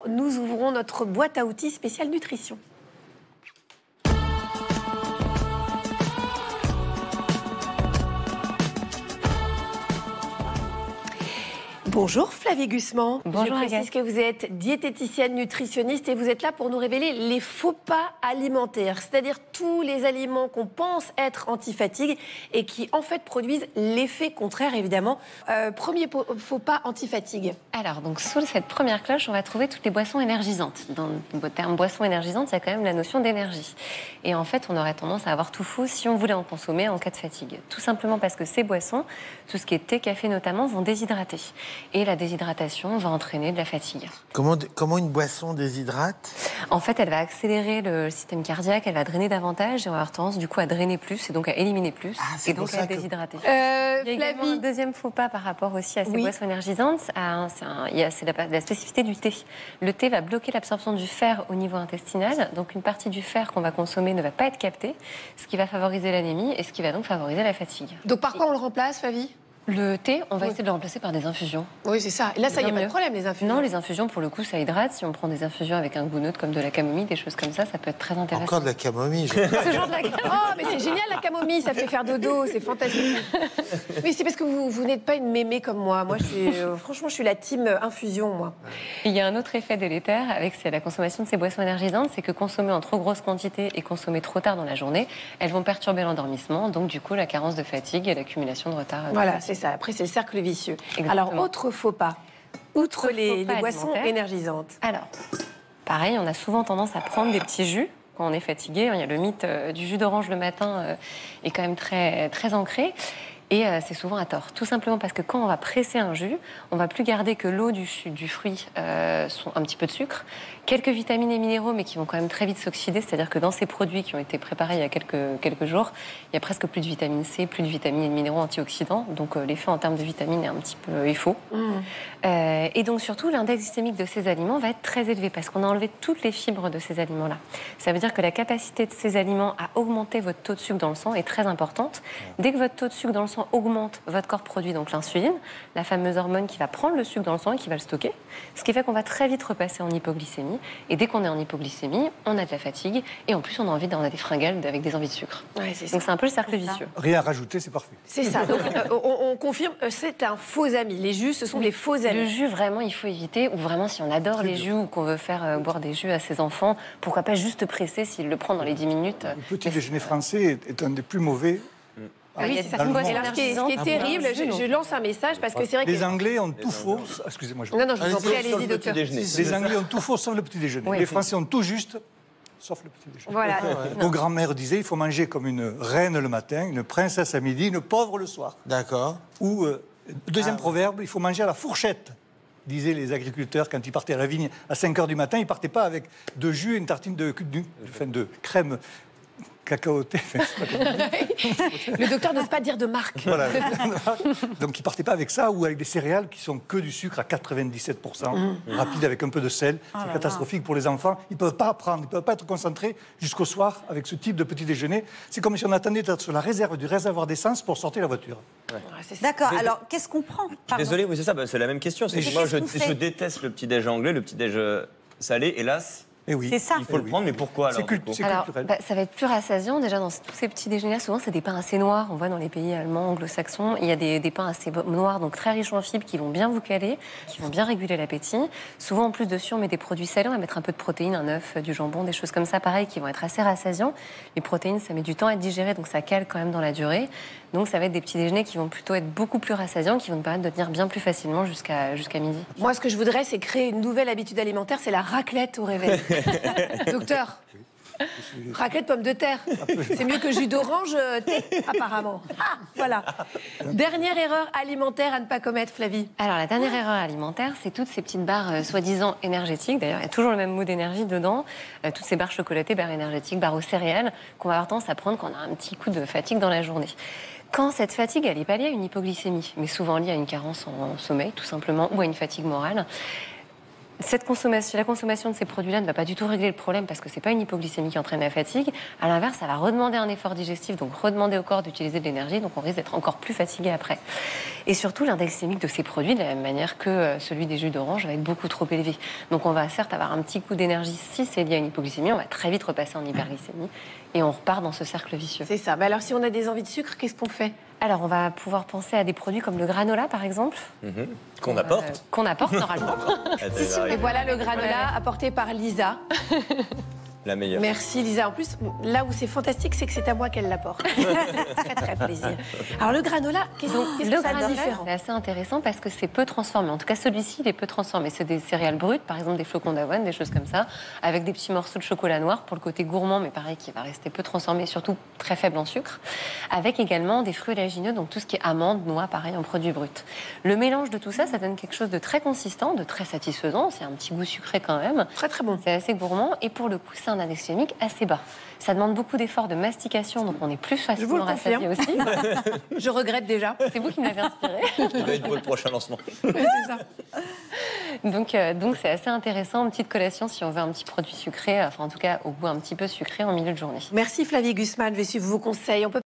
nous ouvrons notre boîte à outils spéciale nutrition. Bonjour Flavie Gusman. Bonjour. Je précise que vous êtes diététicienne, nutritionniste et vous êtes là pour nous révéler les faux pas alimentaires, c'est-à-dire tous les aliments qu'on pense être anti-fatigue et qui en fait produisent l'effet contraire évidemment. Premier faux pas anti-fatigue. Alors, donc sous cette première cloche, on va trouver toutes les boissons énergisantes. Dans le terme boisson énergisante, il y a quand même la notion d'énergie. Et en fait, on aurait tendance à avoir tout faux si on voulait en consommer en cas de fatigue. Tout simplement parce que ces boissons, tout ce qui est thé, café notamment, vont déshydrater. Et la déshydratation va entraîner de la fatigue. Comment une boisson déshydrate ? En fait, elle va accélérer le système cardiaque, elle va drainer davantage et on va avoir tendance du coup à drainer plus et donc à éliminer plus et donc à déshydrater. Il y a également un deuxième faux pas par rapport aussi à ces boissons énergisantes, c'est la spécificité du thé. Le thé va bloquer l'absorption du fer au niveau intestinal, donc une partie du fer qu'on va consommer ne va pas être captée, ce qui va favoriser l'anémie et ce qui va donc favoriser la fatigue. Donc par quoi on le remplace, Flavie ? Le thé, on va essayer de le remplacer par des infusions. Oui, c'est ça. Et là, ça, il n'y a pas de problème, les infusions. Non, les infusions, pour le coup, ça hydrate. Si on prend des infusions avec un goût neutre, comme de la camomille, des choses comme ça peut être très intéressant. Encore de la camomille. Ce genre de la... Oh, mais c'est génial, la camomille, ça fait faire dodo, c'est fantastique. Mais c'est parce que vous n'êtes pas une mémé comme moi. Moi, franchement, je suis la team infusion, moi. Il y a un autre effet délétère avec la consommation de ces boissons énergisantes, c'est que consommer en trop grosse quantité et consommer trop tard dans la journée, elles vont perturber l'endormissement, donc du coup, la carence de fatigue et l'accumulation de retard. Voilà, c'est ça. Après, c'est le cercle vicieux. Exactement. Alors, autre faux pas, outre les boissons énergisantes. Alors, pareil, on a souvent tendance à prendre des petits jus quand on est fatigué. Il y a le mythe du jus d'orange le matin est quand même très, très ancré. Et c'est souvent à tort. Tout simplement parce que quand on va presser un jus, on ne va plus garder que l'eau du fruit, un petit peu de sucre, quelques vitamines et minéraux, mais qui vont quand même très vite s'oxyder. C'est-à-dire que dans ces produits qui ont été préparés il y a quelques jours, il y a presque plus de vitamine C, plus de vitamines et de minéraux antioxydants. Donc l'effet en termes de vitamines est un petit peu faux. Et donc surtout, l'index glycémique de ces aliments va être très élevé parce qu'on a enlevé toutes les fibres de ces aliments-là. Ça veut dire que la capacité de ces aliments à augmenter votre taux de sucre dans le sang est très importante. Dès que votre taux de sucre dans le sang augmente, votre corps produit donc l'insuline, la fameuse hormone qui va prendre le sucre dans le sang et qui va le stocker, ce qui fait qu'on va très vite repasser en hypoglycémie. Et dès qu'on est en hypoglycémie, on a de la fatigue et en plus on a des fringales avec des envies de sucre. Ouais, c'est donc c'est un peu le cercle vicieux. Rien à rajouter, c'est parfait. C'est ça. Donc on confirme, c'est un faux ami. Les jus, ce sont les faux amis. Le jus, vraiment, il faut éviter. Ou vraiment, si on adore les jus ou qu'on veut faire boire des jus à ses enfants, pourquoi pas juste presser s'il le prend dans les 10 minutes. Le petit déjeuner français est un des plus mauvais. Ah oui, c'est ça. Ce qui est terrible, je lance un message parce que c'est vrai que... Les Anglais ont tout faux. Excusez-moi. Non, je vous en prie, allez-y, docteur. Les Anglais ont tout faux sauf le petit déjeuner. Oui. Les Français ont tout juste sauf le petit déjeuner. Voilà. Nos grands-mères disaient il faut manger comme une reine le matin, une princesse à midi, une pauvre le soir. D'accord. Ou, deuxième proverbe, il faut manger à la fourchette, disaient les agriculteurs quand ils partaient à la vigne à 5 h du matin. Ils ne partaient pas avec de jus et une tartine de crème cacaotée. Le docteur n'ose pas dire de marque. Voilà. Donc ils ne partaient pas avec ça ou avec des céréales qui sont que du sucre à 97%, rapide avec un peu de sel. C'est catastrophique pour les enfants. Ils ne peuvent pas apprendre, ils ne peuvent pas être concentrés jusqu'au soir avec ce type de petit déjeuner. C'est comme si on attendait d'être sur la réserve du réservoir d'essence pour sortir la voiture. Ouais. D'accord, alors qu'est-ce qu'on prend ? Désolé, oui, c'est ça, c'est la même question. Moi, je déteste le petit-déj anglais, le petit-déj salé, hélas. Et oui. C'est ça. Il faut le prendre, mais pourquoi alors, Alors, culturel. ça va être plus rassasiant. Déjà, dans tous ces petits déjeuners, souvent, c'est des pains assez noirs. On voit dans les pays allemands, anglo-saxons, il y a des pains assez noirs, donc très riches en fibres, qui vont bien vous caler, qui vont bien réguler l'appétit. Souvent, en plus dessus, on met des produits salés. On va mettre un peu de protéines, un œuf, du jambon, des choses comme ça, pareil, qui vont être assez rassasiants. Les protéines, ça met du temps à être digéré, donc ça cale quand même dans la durée. Donc, ça va être des petits déjeuners qui vont plutôt être beaucoup plus rassasiants, qui vont nous permettre de tenir bien plus facilement jusqu'à midi. Moi, ce que je voudrais, c'est créer une nouvelle habitude alimentaire, c'est la raclette au réveil. Docteur, raclette pomme de terre. C'est mieux que jus d'orange thé, apparemment. Ah, voilà. Dernière erreur alimentaire à ne pas commettre, Flavie. Alors, la dernière erreur alimentaire, c'est toutes ces petites barres soi-disant énergétiques. D'ailleurs, il y a toujours le même mot d'énergie dedans. Toutes ces barres chocolatées, barres énergétiques, barres aux céréales, qu'on va avoir tendance à prendre quand on a un petit coup de fatigue dans la journée. Quand cette fatigue, elle n'est pas liée à une hypoglycémie, mais souvent liée à une carence en sommeil, tout simplement, ou à une fatigue morale, La consommation de ces produits-là ne va pas du tout régler le problème parce que c'est pas une hypoglycémie qui entraîne la fatigue. À l'inverse, ça va redemander un effort digestif, donc redemander au corps d'utiliser de l'énergie, donc on risque d'être encore plus fatigué après. Et surtout, l'index glycémique de ces produits, de la même manière que celui des jus d'orange, va être beaucoup trop élevé. Donc on va certes avoir un petit coup d'énergie si c'est lié à une hypoglycémie, on va très vite repasser en hyperglycémie et on repart dans ce cercle vicieux. C'est ça. Mais alors si on a des envies de sucre, qu'est-ce qu'on fait? Alors, on va pouvoir penser à des produits comme le granola, par exemple. Qu'on apporte. Qu'on apporte, normalement. Et voilà le granola apporté par Lisa. La meilleure. Merci Lisa. En plus, là où c'est fantastique, c'est que c'est à moi qu'elle l'apporte. Très très plaisir. Alors le granola, qu'est-ce que ça a de différent? C'est assez intéressant parce que c'est peu transformé. En tout cas, celui-ci, il est peu transformé. C'est des céréales brutes, par exemple des flocons d'avoine, des choses comme ça, avec des petits morceaux de chocolat noir pour le côté gourmand, mais pareil, qui va rester peu transformé, surtout très faible en sucre, avec également des fruits oléagineux, donc tout ce qui est amandes, noix, pareil, en produits bruts. Le mélange de tout ça, ça donne quelque chose de très consistant, de très satisfaisant. C'est un petit goût sucré quand même. Très très bon. C'est assez gourmand et pour le coup, c'est un index glycémique assez bas. Ça demande beaucoup d'efforts de mastication, donc on est plus facilement rassasié aussi. Je regrette déjà. C'est vous qui m'avez inspiré. Ça doit être pour le prochain lancement. Oui, c'est ça. Donc c'est assez intéressant, une petite collation si on veut un petit produit sucré, enfin en tout cas au goût un petit peu sucré en milieu de journée. Merci Flavie Gusman, je vais suivre vos conseils. On peut